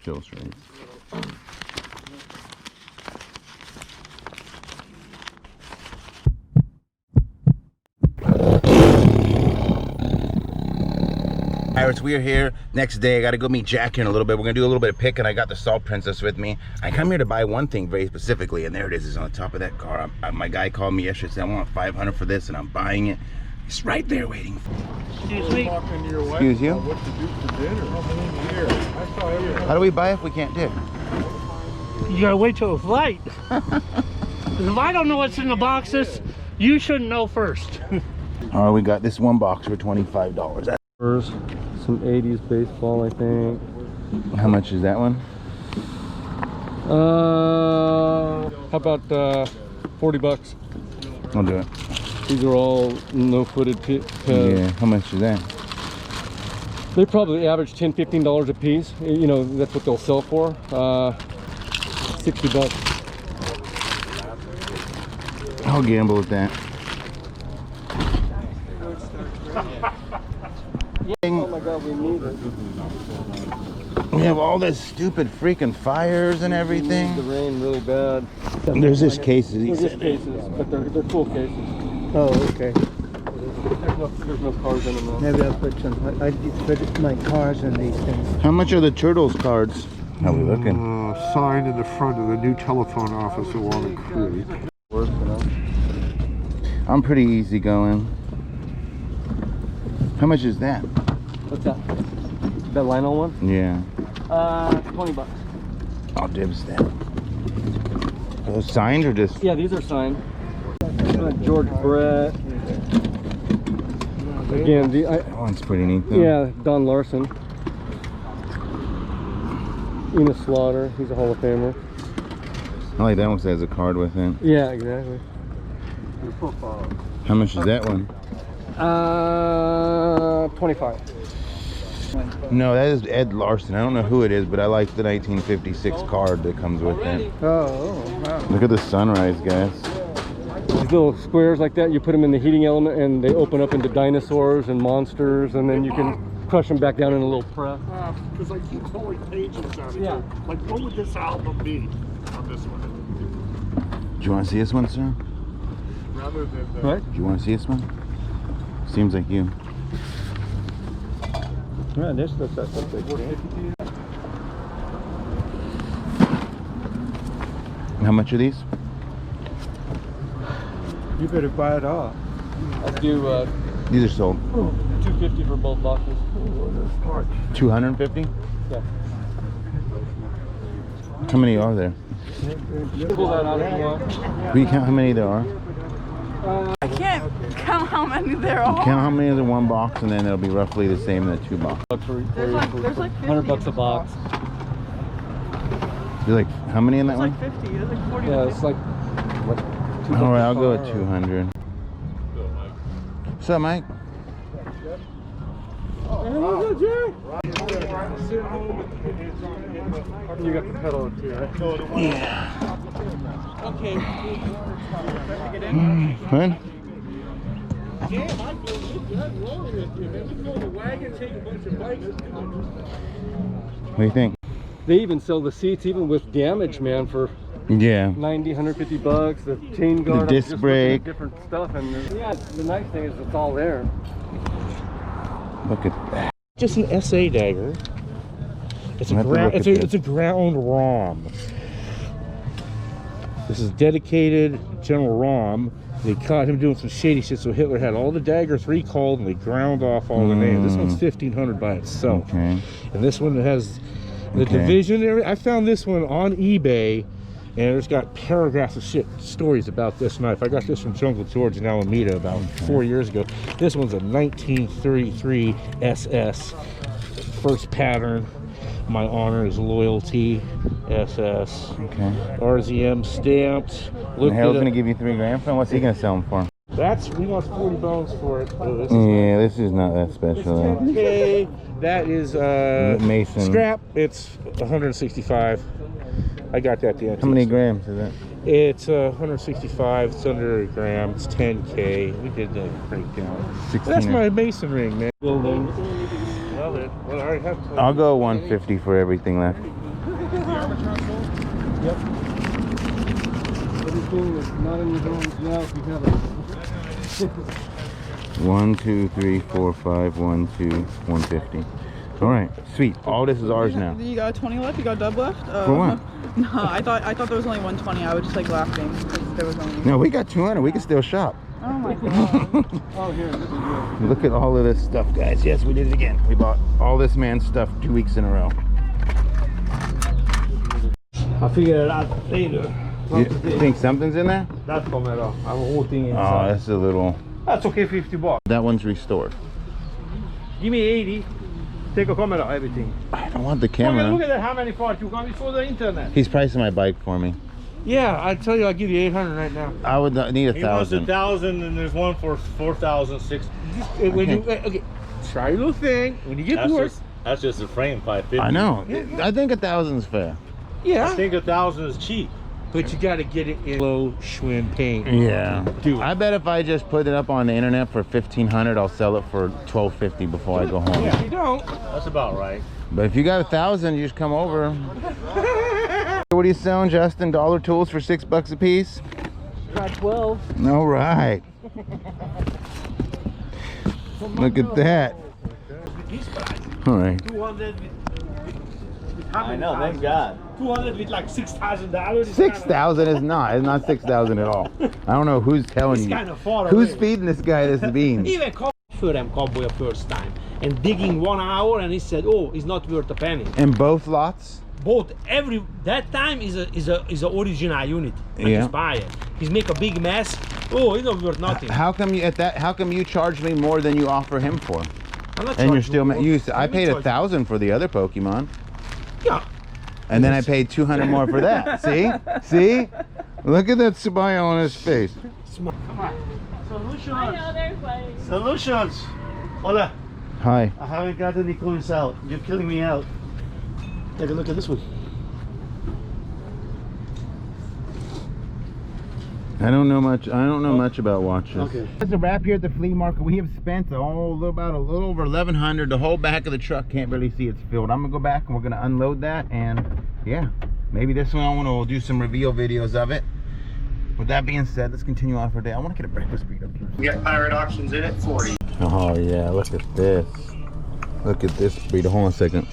still straight. Alright, so we are here next day. I gotta go meet Jack here in a little bit. We're gonna do a little bit of picking. I got the Salt Princess with me. I come here to buy one thing very specifically, and there it is. It's on the top of that car. My guy called me yesterday, said I want $500 for this, and I'm buying it. It's right there waiting for me. Excuse me. Excuse you. What to do for dinner? How do we buy if we can't dig? You gotta wait till it's light. If I don't know what's in the boxes, you shouldn't know first. Alright, we got this one box for $25. Some 80s baseball, I think. How much is that one? How about $40? I'll do it. These are all no-footed. Yeah, how much is that? They probably average $10–15 a piece. You know, that's what they'll sell for. $60. I'll gamble with that. Oh my God, we need it. We have all this stupid freaking fires and everything. The rain really bad. There's just cases. They're just cases, but they're full cases. Oh, okay. There's no cars in them now. Maybe I'll put some. I put my cars in these things. How much are the Turtles cards? How we looking? Sign in the front of the new telephone office along the creek. I'm pretty easy going. How much is that? What's that? That Lionel one? Yeah. $20. I'll dibs that. Are those signed or just? Yeah, these are signed. George Brett. Again, That one's pretty neat though. yeah, Don Larson. Enos Slaughter, he's a Hall of Famer. I like that one because it has a card with it. Yeah, exactly. How much is that one? 25. No, that is Ed Larson. I don't know who it is, but I like the 1956 card that comes with it. Oh, wow. Look at the sunrise, guys. These little squares like that, you put them in the heating element and they open up into dinosaurs and monsters, and then you can crush them back down in a little press. Because I keep pulling pages out of Yeah. it. Like, what would this album be on this one? Do you want to see this one, sir? Rather than the... Right? Do you want to see this one? Seems like you. Yeah, this looks like something. How much are these? You better buy it all. Let's do These are sold. $250 for both boxes. 250? Yeah. How many are there? Pull that out if you want. Will you count how many there are? I can't count how many there are. Count how many are in one box, and then it'll be roughly the same in the two boxes. There's like 50. $100 a box. You're like, how many in that It's one? like 50. It's like 40 Yeah, to it's 50. like what? All right, I'll go with 200. What's up, Mike? You got the pedal too, right? Yeah. Okay. What? What do you think? They even sell the seats even with damage, man, for Yeah. 90, 150 bucks. The chain guard, disc just brake. different stuff, and yeah, the nice thing is it's all there. Look at that. Just an SA dagger. It's I'll a have to look at this. it's a ground ROM. This is dedicated General ROM. They caught him doing some shady shit, so Hitler had all the daggers recalled and they ground off all the names. This one's 1500 by itself. Okay. And this one has the Okay. division. I found this one on eBay, and it's got paragraphs of stories about this knife. I got this from Jungle George in Alameda about 4 years ago. This one's a 1933 SS, first pattern. My honor is loyalty, SS. Okay. RZM stamped. The Looked hell's it gonna up. give you $3 for? What's he gonna sell them for? He wants 40 bones for it. Oh, this is Yeah, this is not that special. 10K. That is Mason. scrap. It's 165. I got that the How many grams is that? It's 165. It's under a gram. It's 10K. We did the breakdown. 16. That's my mason ring, man. Building. Well, I already have. I'll go 150 for everything left. Arbitron sold? Yep. Everything that's not in your homes now, if you have it. 1, 2, 3, 4, 5, 1, 2, 150. All right, sweet. All this is ours now. You got 20 left? You got dub left? For what? No, I thought there was only 120. I was just like laughing because there was only. No, we got 200. We can still shop. Oh my god. Oh, here, this is good. Look at all of this stuff, guys. Yes, we did it again. We bought all this man's stuff 2 weeks in a row. I figured it out later. You think something's in there? That camera, I have a whole thing Oh, inside. that's a little... That's okay, 50 bucks. That one's restored. Give me 80. Take a camera, everything. I don't want the Look camera. at that, how many parts you can for the internet. He's pricing my bike for me. Yeah, I tell you, I'll give you 800 right now. I would need He wants 1,000. 1,000 and there's one for 4,006. When you okay, try your little thing. When you get to work, That's just a frame, 550. I know. I think 1,000 is fair. yeah, I think 1,000 is cheap. but you got to get it in low Schwinn paint. Yeah. Do it. I bet if I just put it up on the internet for 1,500, I'll sell it for 1,250 before I go home. If you don't, That's about right. But if you got 1,000, you just come over. What are you selling, Justin? Dollar tools for $6 a piece? Got 12. All right. Look at that. All right. 200 with I know, thank God. 200 with like $6,000. 6,000 is not. It's not 6,000 at all. I don't know who's telling It's you. kind of far Who's away. feeding this guy this beans? Even for them cowboy first time and digging 1 hour, and he said, "Oh, it's not worth a penny." In both lots? Both that time is a original unit. I Yeah. just buy it. He's make a big mess. Oh, it's not worth nothing. How come you How come you charge me more than you offer him for? I'm not And you're charging still more. I Let me paid charge 1,000 for the other Pokemon, you. Yeah. and then I paid 200 more for that. See? See? Look at that smile on his face. Solutions. Hola. Hi. I haven't got any coins out. You're killing me out. Take a look at this one. I don't know much. I don't know much about watches. Okay. That's a wrap here at the flea market. We have spent about a little over 1,100. The whole back of the truck can't really see it's filled. I'm gonna go back and we're gonna unload that, and yeah, maybe this one we'll do some reveal videos of it. With that being said, let's continue off our day. I want to get a breakfast burrito. We got pirate auctions in at 40. Oh yeah, look at this. Look at this burrito. Hold on a second.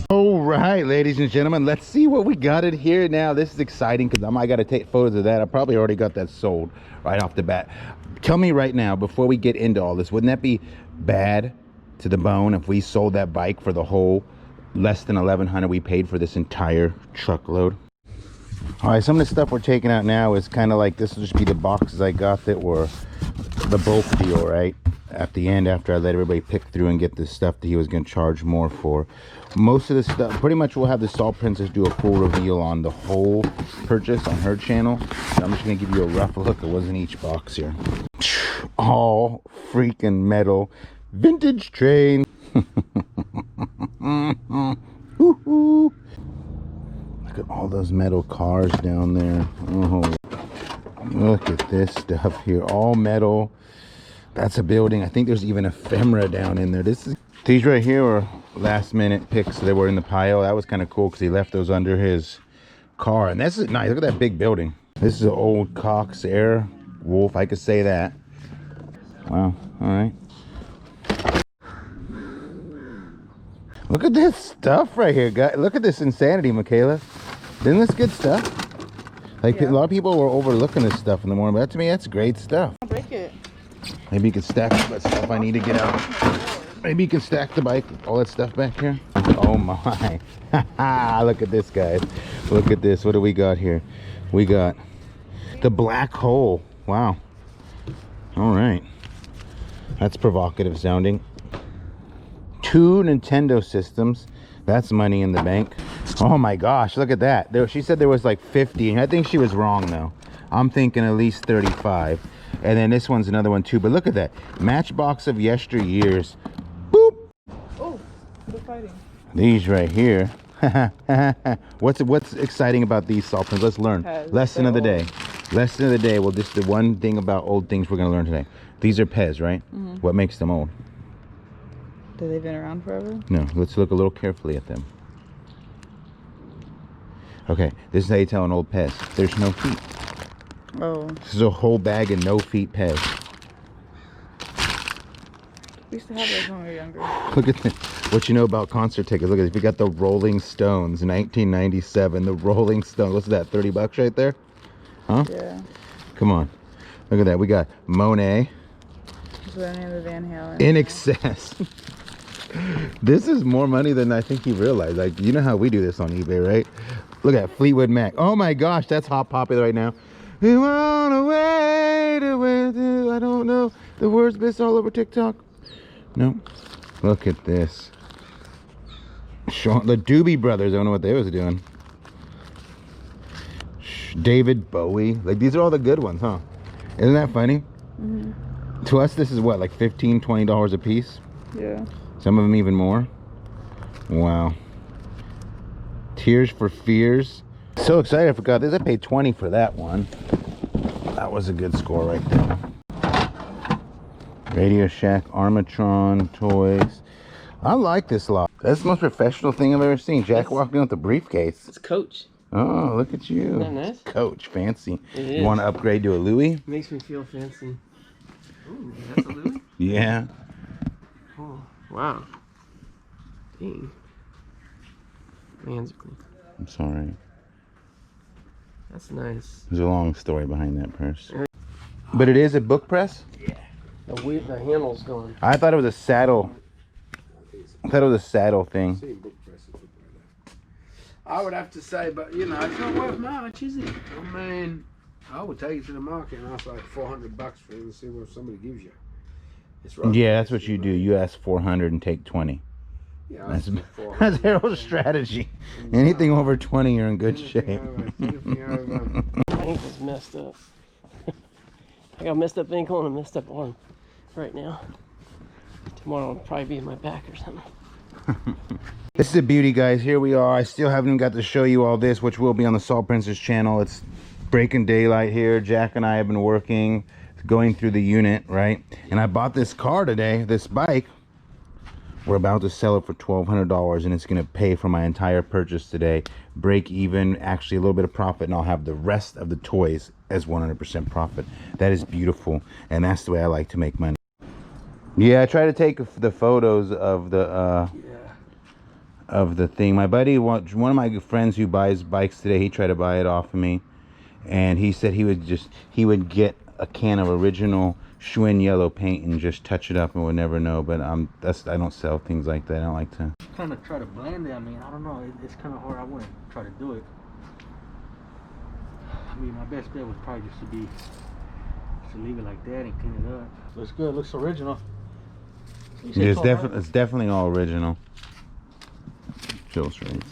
All right, ladies and gentlemen, let's see what we got in here now. This is exciting because I got to take photos of that. I probably already got that sold right off the bat. Tell me right now, before we get into all this, wouldn't that be bad to the bone if we sold that bike for the whole less than 1,100 we paid for this entire truckload? All right, some of the stuff we're taking out now is kind of like, this will just be the boxes I got that were the bulk deal, right? At the end, after I let everybody pick through and get the stuff that he was going to charge more for. Most of the stuff, pretty much we'll have the Salt Princess do a full reveal on the whole purchase on her channel. So I'm just going to give you a rough look at what's in each box here. All freaking metal vintage train. Look at all those metal cars down there. Oh, look at this stuff here, all metal. That's a building. I think there's even ephemera down in there. These right here are last minute picks that were in the pile. That was kind of cool because he left those under his car. And this is nice. Look at that big building. This is an old Cox Air Wolf. I could say that. Wow. All right. Look at this stuff right here, guys. Look at this insanity, Michaela. Isn't this good stuff? Like, a lot of people were overlooking this stuff in the morning, but to me, that's great stuff. I'll break it. Maybe you can stack that stuff I need to get out. Maybe you can stack the bike, all that stuff back here. Oh my. Look at this, guys. Look at this. What do we got here? We got the black hole. Wow. All right. That's provocative sounding. 2 Nintendo systems. That's money in the bank. Oh my gosh, look at that. She said there was like 50. I think she was wrong though. I'm thinking at least 35. And then this one's another one too. But look at that. Matchbox of yesteryears. Boop. Oh, they're fighting. These right here. What's exciting about these salt pens? Let's learn. Lesson of the day. Lesson of the day. Well, just the one thing about old things we're going to learn today. These are Pez, right? What makes them old? Do they've been around forever? No, let's look a little carefully at them. Okay, this is how you tell an old Pez. There's no feet. Oh. This is a whole bag of no feet Pez. We used to have those when we were younger. Look at this. What you know about concert tickets? Look at this. We got the Rolling Stones, 1997. The Rolling Stones. What's that? $30 right there? Huh? Yeah. Come on. Look at that. We got Monet. Is there any of the Van Halen? In excess. This is more money than I think you realize. Like, you know how we do this on eBay, right? Look at Fleetwood Mac. Oh my gosh, that's hot popular right now. We wanna wait away. I don't know the words, but it's all over TikTok. No. Look at this. The Doobie Brothers. I don't know what they was doing. David Bowie. Like, these are all the good ones, huh? Isn't that funny? Mm-hmm. To us, this is what, like $15, $20 a piece? Yeah. Some of them even more. Wow. Tears for Fears. So excited I forgot this. I paid 20 for that one. That was a good score right there. Radio Shack, Armatron toys. I like this lot. That's the most professional thing I've ever seen. Jack walked in with a briefcase. It's Coach. Oh, look at you. Isn't that nice? Coach, fancy. It You is. want to upgrade to a Louis? Makes me feel fancy. Ooh, that's a Louis? Yeah. Oh, wow. Dang. Man's I'm sorry. That's nice. There's a long story behind that purse. But it is a book press? The handle's gone. I thought it was a saddle. I thought it was a saddle thing. I would have to say, but you know, it's not worth much, is it? I mean, I would take it to the market and ask like $400 for it and see what somebody gives you. It's right. Yeah, that's what you do. You ask 400 and take 20. Yeah, That's Harold's strategy. Anything over 20, you're in good shape. My ankle's messed up. I got a messed up ankle and a messed up arm right now. Tomorrow will probably be in my back or something. This is a beauty, guys. Here we are. I still haven't even got to show you all this, which will be on the Salt Princess channel. It's breaking daylight here. Jack and I have been working, going through the unit, right? And I bought this car today, this bike. We're about to sell it for $1,200, and it's going to pay for my entire purchase today. Break even, actually a little bit of profit, and I'll have the rest of the toys as 100% profit. That is beautiful, and that's the way I like to make money. Yeah, I try to take the photos of the thing. My buddy, one of my friends who buys bikes today, he tried to buy it off of me, and he said he would get a can of original Schwinn yellow paint and just touch it up and would never know. But I don't sell things like that. I don't like to Kind of try to blend it. I mean, I don't know. It's kind of hard. I wouldn't try to do it. I mean, my best bet would probably just to leave it like that and clean it up. Looks good. Looks original. it's definitely all original. Feels right.